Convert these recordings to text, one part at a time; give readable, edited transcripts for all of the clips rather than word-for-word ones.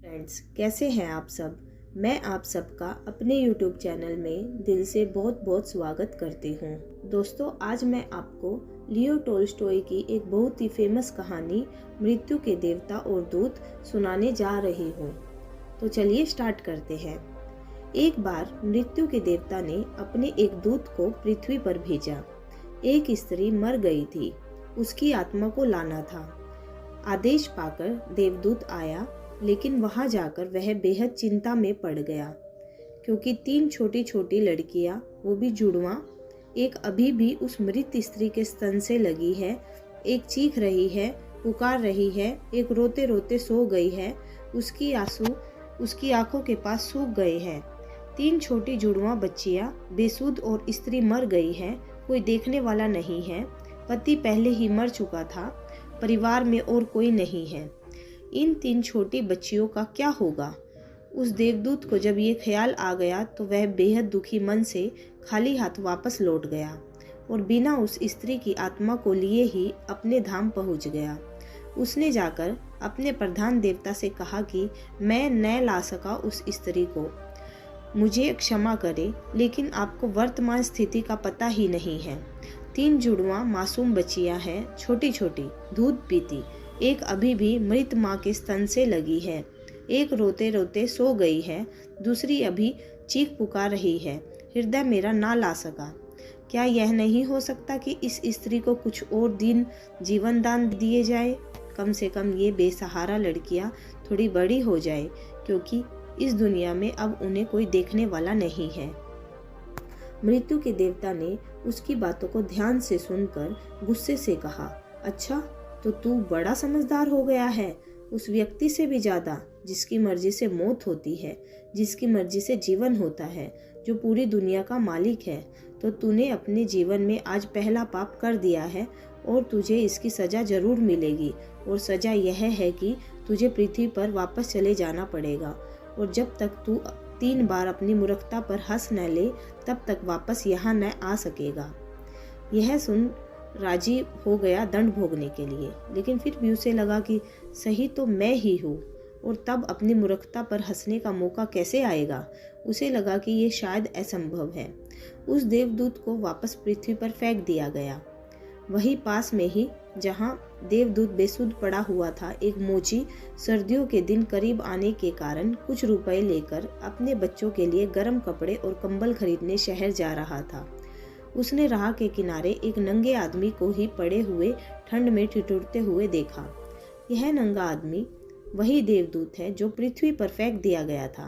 Friends, कैसे हैं आप सब। मैं आप सबका अपने YouTube चैनल में दिल से बहुत बहुत स्वागत करती हूँ। दोस्तों, आज मैं आपको लियो टोल्स्टॉय की एक बहुत ही फेमस कहानी मृत्यु के देवता और दूत सुनाने जा रही हूँ। तो चलिए स्टार्ट करते हैं। एक बार मृत्यु के देवता ने अपने एक दूत को पृथ्वी पर भेजा। एक स्त्री मर गई थी, उसकी आत्मा को लाना था। आदेश पाकर देवदूत आया, लेकिन वहां जाकर वह बेहद चिंता में पड़ गया, क्योंकि 3 छोटी छोटी लड़कियां, वो भी जुड़वा, एक अभी भी उस मृत स्त्री के स्तन से लगी है, एक चीख रही है, पुकार रही है, एक रोते रोते सो गई है, उसकी आंसू उसकी आंखों के पास सूख गए हैं। 3 छोटी जुड़वा बच्चियां बेसुध और स्त्री मर गई है, कोई देखने वाला नहीं है, पति पहले ही मर चुका था, परिवार में और कोई नहीं है। इन 3 छोटी बच्चियों का क्या होगा? उस देवदूत को जब ये ख्याल आ गया तो वह बेहद दुखी मन से खाली हाथ वापस लौट गया और बिना उस स्त्री की आत्मा को लिए ही अपने धाम पहुंच गया। उसने जाकर अपने प्रधान देवता से कहा कि मैं न ला सका उस स्त्री को, मुझे क्षमा करे, लेकिन आपको वर्तमान स्थिति का पता ही नहीं है। 3 जुड़वा मासूम बच्चियां हैं, छोटी छोटी, दूध पीती, एक अभी भी मृत माँ के स्तन से लगी है, एक रोते रोते सो गई है, दूसरी अभी चीख पुकार रही है, हृदय मेरा ना ला सका। क्या यह नहीं हो सकता कि इस स्त्री को कुछ और दिन जीवन दान दिए जाए? कम से कम ये बेसहारा लड़कियां थोड़ी बड़ी हो जाए, क्योंकि इस दुनिया में अब उन्हें कोई देखने वाला नहीं है। मृत्यु के देवता ने उसकी बातों को ध्यान से सुनकर गुस्से से कहा, अच्छा, तो तू बड़ा समझदार हो गया है, उस व्यक्ति से भी ज्यादा, जिसकी मर्जी से मौत होती है, जिसकी मर्जी से जीवन होता है, जो पूरी दुनिया का मालिक है। तो तूने अपने जीवन में आज पहला पाप कर दिया है और तुझे इसकी सजा जरूर मिलेगी। और सजा यह है कि तुझे पृथ्वी पर वापस चले जाना पड़ेगा, और जब तक तू 3 बार अपनी मूर्खता पर हंस न ले, तब तक वापस यहाँ न आ सकेगा। यह सुन राजी हो गया दंड भोगने के लिए, लेकिन फिर भी उसे लगा कि सही तो मैं ही हूँ, और तब अपनी मूर्खता पर हंसने का मौका कैसे आएगा। उसे लगा कि ये शायद असंभव है। उस देवदूत को वापस पृथ्वी पर फेंक दिया गया। वहीं पास में ही, जहाँ देवदूत बेसुध पड़ा हुआ था, एक मोची सर्दियों के दिन करीब आने के कारण कुछ रुपए लेकर अपने बच्चों के लिए गर्म कपड़े और कंबल खरीदने शहर जा रहा था। उसने राह के किनारे एक नंगे आदमी को ही पड़े हुए ठंड में ठिठुरते हुए देखा। यह नंगा आदमी वही देवदूत है जो पृथ्वी पर फेंक दिया गया था।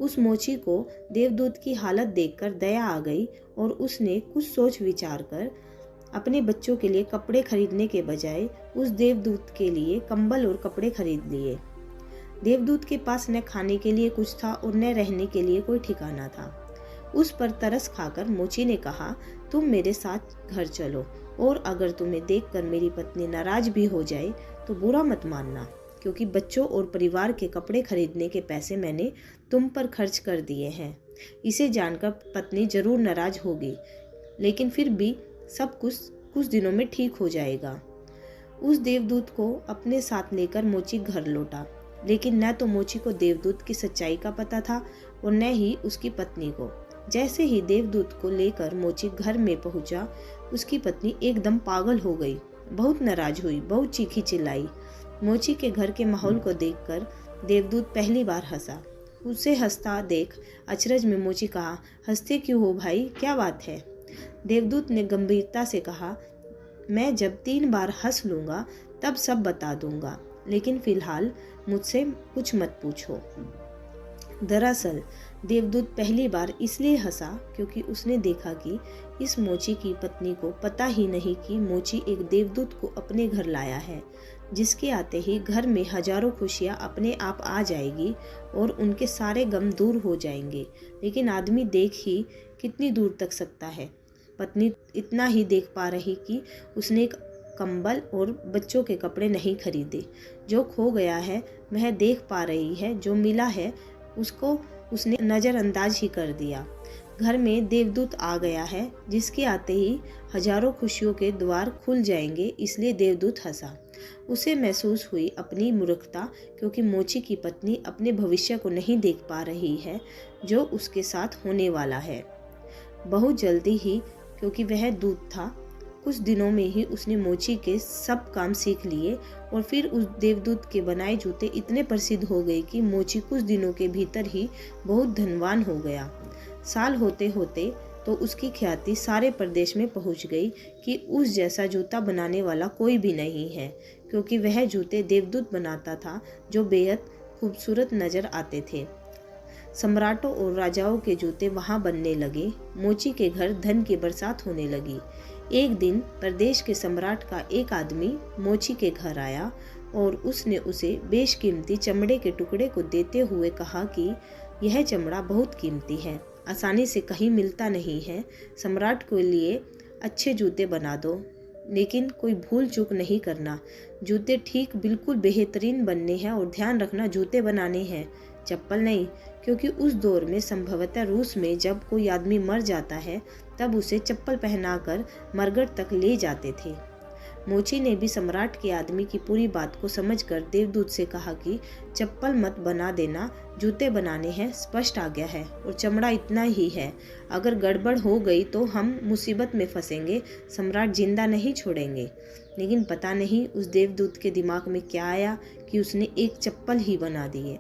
उस मोची को देवदूत की हालत देखकर दया आ गई और उसने कुछ सोच विचार कर अपने बच्चों के लिए कपड़े खरीदने के बजाय उस देवदूत के लिए कंबल और कपड़े खरीद लिए। देवदूत के पास न खाने के लिए कुछ था और न रहने के लिए कोई ठिकाना था। उस पर तरस खाकर मोची ने कहा, तुम मेरे साथ घर चलो, और अगर तुम्हें देखकर मेरी पत्नी नाराज भी हो जाए तो बुरा मत मानना, क्योंकि बच्चों और परिवार के कपड़े खरीदने के पैसे मैंने तुम पर खर्च कर दिए हैं। इसे जानकर पत्नी जरूर नाराज होगी, लेकिन फिर भी सब कुछ दिनों में ठीक हो जाएगा। उस देवदूत को अपने साथ लेकर मोची घर लौटा, लेकिन न तो मोची को देवदूत की सच्चाई का पता था और न ही उसकी पत्नी को। जैसे ही देवदूत को लेकर मोची घर में पहुंचा, उसकी पत्नी एकदम पागल हो गई, बहुत नाराज हुई, बहुत चीखी चिल्लाई। मोची के घर के माहौल को देखकर देवदूत पहली बार हंसा। उसे हंसता देख अचरज में मोची कहा, हंसते क्यों हो भाई, क्या बात है? देवदूत ने गंभीरता से कहा, मैं जब 3 बार हंस लूंगा तब सब बता दूंगा, लेकिन फिलहाल मुझसे कुछ मत पूछो। दरअसल देवदूत पहली बार इसलिए हंसा क्योंकि उसने देखा कि इस मोची की पत्नी को पता ही नहीं कि मोची एक देवदूत को अपने घर लाया है, जिसके आते ही घर में हजारों खुशियां अपने आप आ जाएगी और उनके सारे गम दूर हो जाएंगे। लेकिन आदमी देख ही कितनी दूर तक सकता है। पत्नी इतना ही देख पा रही कि उसने एक कंबल और बच्चों के कपड़े नहीं खरीदे। जो खो गया है वह देख पा रही है, जो मिला है उसको उसने नज़रअंदाज ही कर दिया। घर में देवदूत आ गया है, जिसके आते ही हजारों खुशियों के द्वार खुल जाएंगे, इसलिए देवदूत हंसा। उसे महसूस हुई अपनी मूर्खता, क्योंकि मोची की पत्नी अपने भविष्य को नहीं देख पा रही है जो उसके साथ होने वाला है। बहुत जल्दी ही, क्योंकि वह दूत था, कुछ दिनों में ही उसने मोची के सब काम सीख लिए और फिर उस देवदूत के बनाए जूते इतने प्रसिद्ध हो गए कि मोची कुछ दिनों के भीतर ही बहुत धनवान हो गया। साल होते होते तो उसकी ख्याति सारे प्रदेश में पहुंच गई कि उस जैसा जूता बनाने वाला कोई भी नहीं है, क्योंकि वह जूते देवदूत बनाता था जो बेहद खूबसूरत नजर आते थे। सम्राटों और राजाओं के जूते वहां बनने लगे। मोची के घर धन की बरसात होने लगी। एक दिन प्रदेश के सम्राट का एक आदमी मोची के घर आया और उसने उसे बेशकीमती चमड़े के टुकड़े को देते हुए कहा कि यह चमड़ा बहुत कीमती है, आसानी से कहीं मिलता नहीं है। सम्राट के लिए अच्छे जूते बना दो, लेकिन कोई भूल चूक नहीं करना। जूते ठीक बिल्कुल बेहतरीन बनने हैं और ध्यान रखना जूते बनाने हैं, चप्पल नहीं, क्योंकि उस दौर में संभवतः रूस में जब कोई आदमी मर जाता है तब उसे चप्पल पहनाकर मरघट तक ले जाते थे। मोची ने भी सम्राट के आदमी की पूरी बात को समझकर देवदूत से कहा कि चप्पल मत बना देना, जूते बनाने हैं, स्पष्ट आज्ञा है, और चमड़ा इतना ही है। अगर गड़बड़ हो गई तो हम मुसीबत में फंसेंगे, सम्राट जिंदा नहीं छोड़ेंगे। लेकिन पता नहीं उस देवदूत के दिमाग में क्या आया कि उसने एक चप्पल ही बना दिए।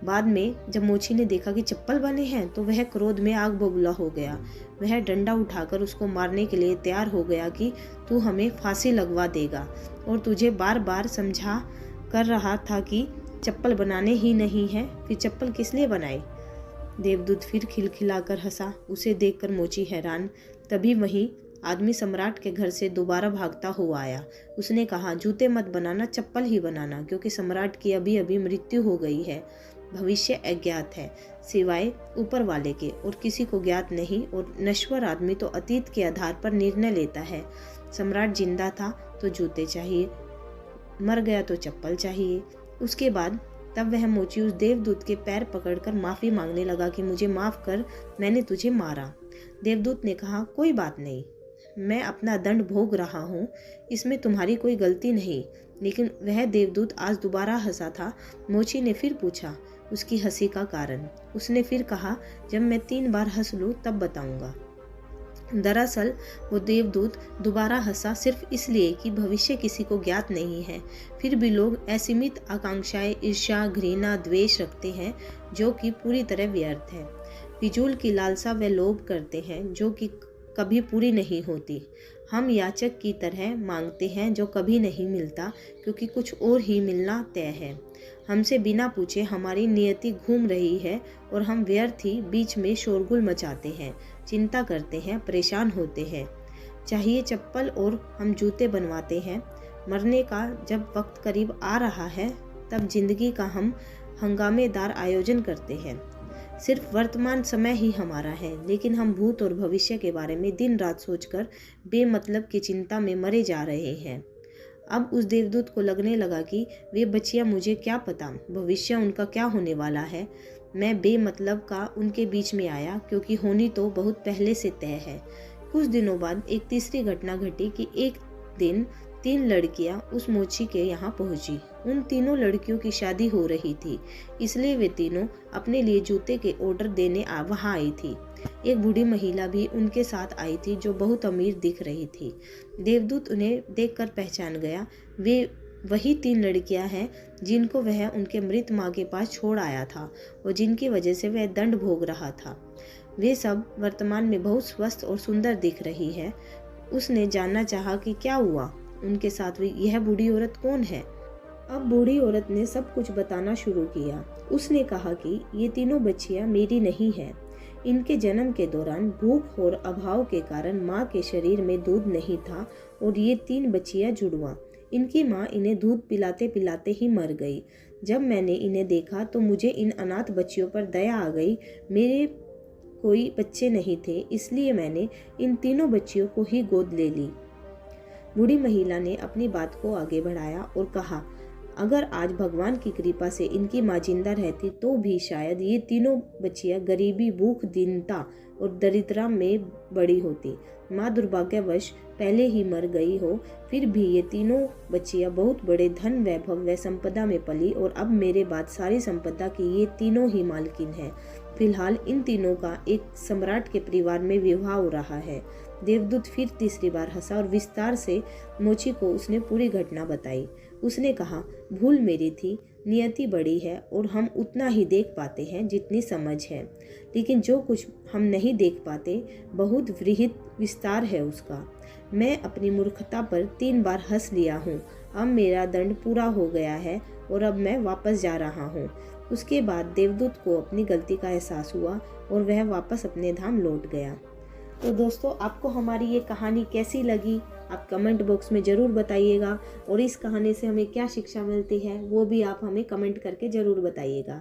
बाद में जब मोची ने देखा कि चप्पल बने हैं तो वह क्रोध में आग बबूला हो गया। वह डंडा उठाकर उसको मारने के लिए तैयार हो गया कि तू हमें फांसी लगवा देगा, और तुझे बार बार समझा कर रहा था कि चप्पल बनाने ही नहीं है, फिर चप्पल किस लिए बनाए। देवदूत फिर खिलखिलाकर हंसा। उसे देखकर मोची हैरान। तभी वही आदमी सम्राट के घर से दोबारा भागता हुआ आया। उसने कहा, जूते मत बनाना, चप्पल ही बनाना, क्योंकि सम्राट की अभी अभी मृत्यु हो गई है। भविष्य अज्ञात है, सिवाय ऊपर वाले के, और किसी को ज्ञात नहीं, और नश्वर आदमी तो अतीत के आधार पर निर्णय लेता है। सम्राट जिंदा था तो जूते चाहिए, मर गया तो चप्पल चाहिए। उसके बाद तब वह मोची उस देवदूत के पैर पकड़कर माफी मांगने लगा कि मुझे माफ कर, मैंने तुझे मारा। देवदूत ने कहा, कोई बात नहीं, मैं अपना दंड भोग रहा हूँ, इसमें तुम्हारी कोई गलती नहीं। लेकिन वह देवदूत आज दोबारा हंसा था। मोची ने फिर पूछा उसकी हंसी का कारण। उसने फिर कहा, जब मैं 3 बार हंस लूं तब बताऊंगा। दरअसल वो देवदूत दोबारा हंसा सिर्फ इसलिए कि भविष्य किसी को ज्ञात नहीं है। फिर भी लोग असीमित आकांक्षाएं, ईर्ष्या, घृणा, द्वेष रखते हैं जो कि पूरी तरह व्यर्थ है। फिजूल की लालसा वे लोभ करते हैं जो कि कभी पूरी नहीं होती। हम याचक की तरह मांगते हैं जो कभी नहीं मिलता, क्योंकि कुछ और ही मिलना तय है। हमसे बिना पूछे हमारी नियति घूम रही है और हम व्यर्थ ही बीच में शोरगुल मचाते हैं, चिंता करते हैं, परेशान होते हैं। चाहिए चप्पल और हम जूते बनवाते हैं। मरने का जब वक्त करीब आ रहा है तब जिंदगी का हम हंगामेदार आयोजन करते हैं। सिर्फ वर्तमान समय ही हमारा है, लेकिन हम भूत और भविष्य के बारे में दिन रात सोचकर बेमतलब की चिंता में मरे जा रहे हैं। अब उस देवदूत को लगने लगा कि वे बच्चियां, मुझे क्या पता भविष्य उनका क्या होने वाला है। मैं बेमतलब का उनके बीच में आया, क्योंकि होनी तो बहुत पहले से तय है। कुछ दिनों बाद एक तीसरी घटना घटी कि एक दिन 3 लड़कियां उस मोची के यहाँ पहुंची। उन तीनों लड़कियों की शादी हो रही थी, इसलिए वे तीनों अपने लिए जूते के ऑर्डर देने वहाँ आई थी। एक बूढ़ी महिला भी उनके साथ आई थी जो बहुत अमीर दिख रही थी। देवदूत उन्हें देखकर पहचान गया। वे वही 3 लड़कियां हैं जिनको वह उनके मृत माँ के पास छोड़ आया था और जिनकी वजह से वह दंड भोग रहा था। वे सब वर्तमान में बहुत स्वस्थ और सुंदर दिख रही है। उसने जानना चाहा कि क्या हुआ, उनके साथ यह बूढ़ी औरत कौन है। अब बूढ़ी औरत ने सब कुछ बताना शुरू किया। उसने कहा कि ये तीनों बच्चियां मेरी नहीं हैं। इनके जन्म के दौरान भूख और अभाव के कारण माँ के शरीर में दूध नहीं था और ये 3 बच्चियां जुड़वा। इनकी माँ इन्हें दूध पिलाते पिलाते ही मर गई। जब मैंने इन्हें देखा तो मुझे इन अनाथ बच्चियों पर दया आ गई। मेरे कोई बच्चे नहीं थे, इसलिए मैंने इन तीनों बच्चियों को ही गोद ले ली। बूढ़ी महिला ने अपनी बात को आगे बढ़ाया और कहा, अगर आज भगवान की कृपा से इनकी माँ जिंदा रहती तो भी शायद ये तीनों बच्चियां गरीबी, भूख, दीनता और दरिद्रता में बड़ी होती। माँ दुर्भाग्यवश पहले ही मर गई हो, फिर भी ये तीनों बच्चियां बहुत बड़े धन वैभव व संपदा में पली और अब मेरे बाद सारी संपदा की ये तीनों ही मालकिन है। फिलहाल इन तीनों का एक सम्राट के परिवार में विवाह हो रहा है। देवदूत फिर तीसरी बार हंसा और विस्तार से मोची को उसने पूरी घटना बताई। उसने कहा, भूल मेरी थी, नियति बड़ी है और हम उतना ही देख पाते हैं जितनी समझ है, लेकिन जो कुछ हम नहीं देख पाते बहुत वृहद विस्तार है उसका। मैं अपनी मूर्खता पर 3 बार हंस लिया हूँ। अब मेरा दंड पूरा हो गया है और अब मैं वापस जा रहा हूँ। उसके बाद देवदूत को अपनी गलती का एहसास हुआ और वह वापस अपने धाम लौट गया। तो दोस्तों, आपको हमारी ये कहानी कैसी लगी आप कमेंट बॉक्स में ज़रूर बताइएगा, और इस कहानी से हमें क्या शिक्षा मिलती है वो भी आप हमें कमेंट करके ज़रूर बताइएगा।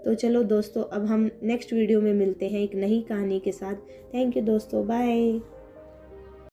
तो चलो दोस्तों, अब हम नेक्स्ट वीडियो में मिलते हैं एक नई कहानी के साथ। थैंक यू दोस्तों, बाय।